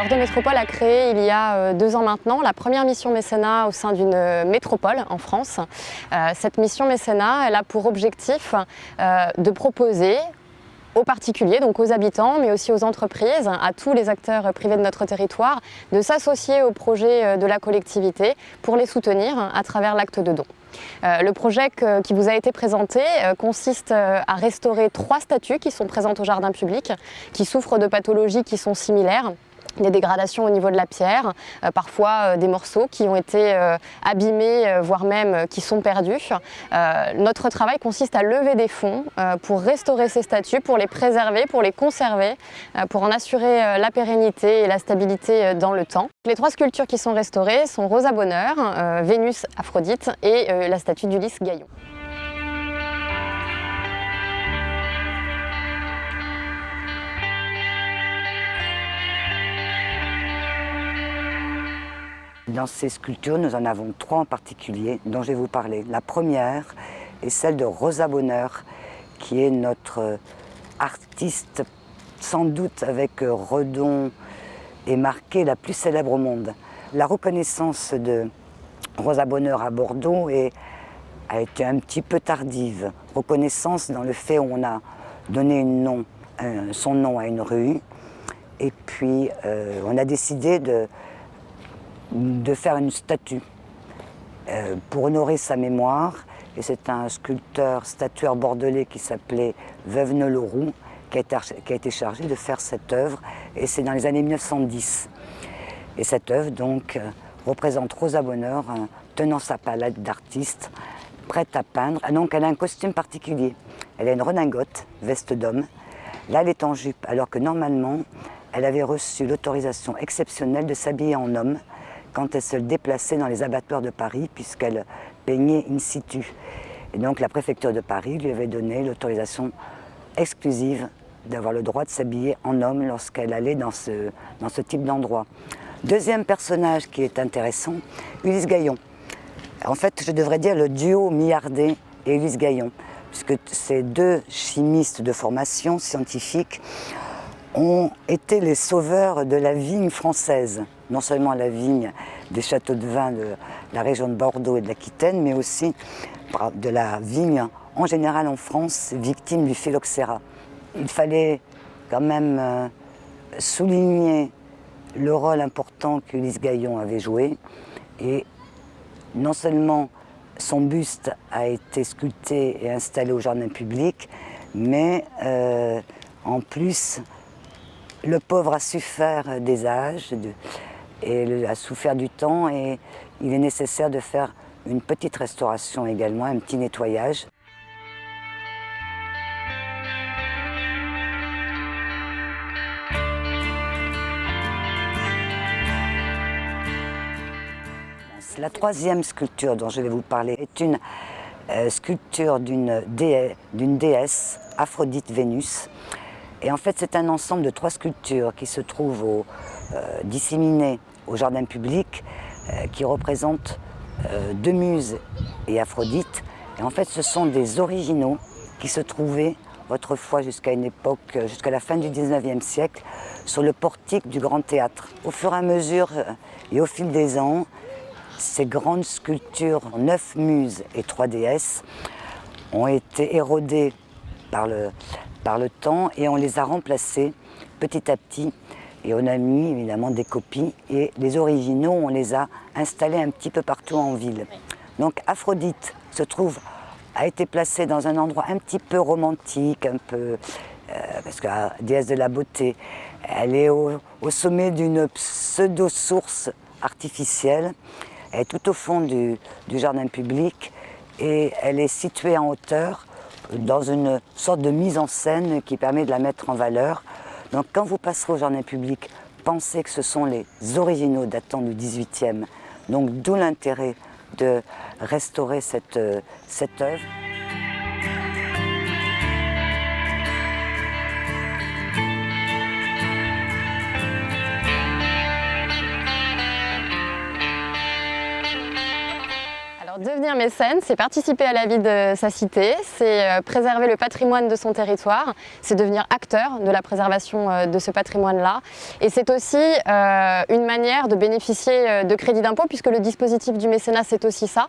Bordeaux Métropole a créé il y a 2 ans maintenant la première mission mécénat au sein d'une métropole en France. Cette mission mécénat, elle a pour objectif de proposer aux particuliers, donc aux habitants, mais aussi aux entreprises, à tous les acteurs privés de notre territoire, de s'associer aux projets de la collectivité pour les soutenir à travers l'acte de don. Le projet qui vous a été présenté consiste à restaurer 3 statues qui sont présentes au jardin public, qui souffrent de pathologies qui sont similaires. Des dégradations au niveau de la pierre, parfois des morceaux qui ont été abîmés, voire même qui sont perdus. Notre travail consiste à lever des fonds pour restaurer ces statues, pour les préserver, pour les conserver, pour en assurer la pérennité et la stabilité dans le temps. Les 3 sculptures qui sont restaurées sont Rosa Bonheur, Vénus Aphrodite et la statue d'Ulysse Gaillon. Dans ces sculptures, nous en avons 3 en particulier dont je vais vous parler. La première est celle de Rosa Bonheur, qui est notre artiste, sans doute avec redon et marqué, la plus célèbre au monde. La reconnaissance de Rosa Bonheur à Bordeaux a été un petit peu tardive. Reconnaissance dans le fait où on a donné son nom à une rue, et puis on a décidé de faire une statue pour honorer sa mémoire. Et c'est un statueur bordelais qui s'appelait Veuve-Leroux qui a été chargé de faire cette œuvre. Et c'est dans les années 1910. Et cette œuvre donc représente Rosa Bonheur tenant sa palette d'artiste, prête à peindre. Donc elle a un costume particulier. Elle a une redingote, veste d'homme. Là elle est en jupe, alors que normalement elle avait reçu l'autorisation exceptionnelle de s'habiller en homme quand elle se déplaçait dans les abattoirs de Paris, puisqu'elle peignait in situ. Et donc la préfecture de Paris lui avait donné l'autorisation exclusive d'avoir le droit de s'habiller en homme lorsqu'elle allait dans ce type d'endroit. Deuxième personnage qui est intéressant, Ulysse Gaillon. En fait, je devrais dire le duo Millardet et Ulysse Gaillon, puisque ces 2 chimistes de formation scientifique ont été les sauveurs de la vigne française. Non seulement la vigne des châteaux de vin de la région de Bordeaux et de l'Aquitaine, mais aussi de la vigne en général en France, victime du phylloxéra. Il fallait quand même souligner le rôle important qu'Ulysse Gaillon avait joué. Et non seulement son buste a été sculpté et installé au jardin public, mais en plus, le pauvre a souffert des âges et a souffert du temps, et il est nécessaire de faire une petite restauration également, un petit nettoyage. La 3e sculpture dont je vais vous parler est une sculpture d'une déesse, Aphrodite-Vénus. Et en fait, c'est un ensemble de 3 sculptures qui se trouvent disséminées au jardin public, qui représentent 2 muses et Aphrodite. Et en fait, ce sont des originaux qui se trouvaient autrefois jusqu'à la fin du 19e siècle, sur le portique du Grand Théâtre. Au fur et à mesure et au fil des ans, ces grandes sculptures, 9 muses et 3 déesses, ont été érodées par le temps, et on les a remplacées petit à petit. Et on a mis évidemment des copies, et les originaux, on les a installés un petit peu partout en ville. Donc Aphrodite a été placée dans un endroit un petit peu romantique, parce que la déesse de la beauté, elle est au sommet d'une pseudo-source artificielle. Elle est tout au fond du jardin public, et elle est située en hauteur, dans une sorte de mise en scène qui permet de la mettre en valeur. Donc quand vous passerez au jardin public, pensez que ce sont les originaux datant du 18e. Donc d'où l'intérêt de restaurer cette œuvre. Devenir Devenir mécène, c'est participer à la vie de sa cité, c'est préserver le patrimoine de son territoire, c'est devenir acteur de la préservation de ce patrimoine-là. Et c'est aussi une manière de bénéficier de crédits d'impôt, puisque le dispositif du mécénat, c'est aussi ça,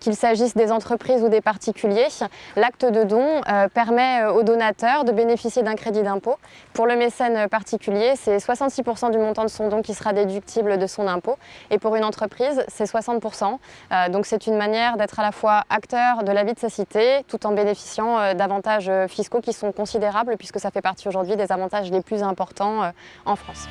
qu'il s'agisse des entreprises ou des particuliers. L'acte de don permet aux donateurs de bénéficier d'un crédit d'impôt. Pour le mécène particulier, c'est 66% du montant de son don qui sera déductible de son impôt. Et pour une entreprise, c'est 60%. Donc c'est une manière d'être à la fois acteur de la vie de sa cité, tout en bénéficiant d'avantages fiscaux qui sont considérables, puisque ça fait partie aujourd'hui des avantages les plus importants en France.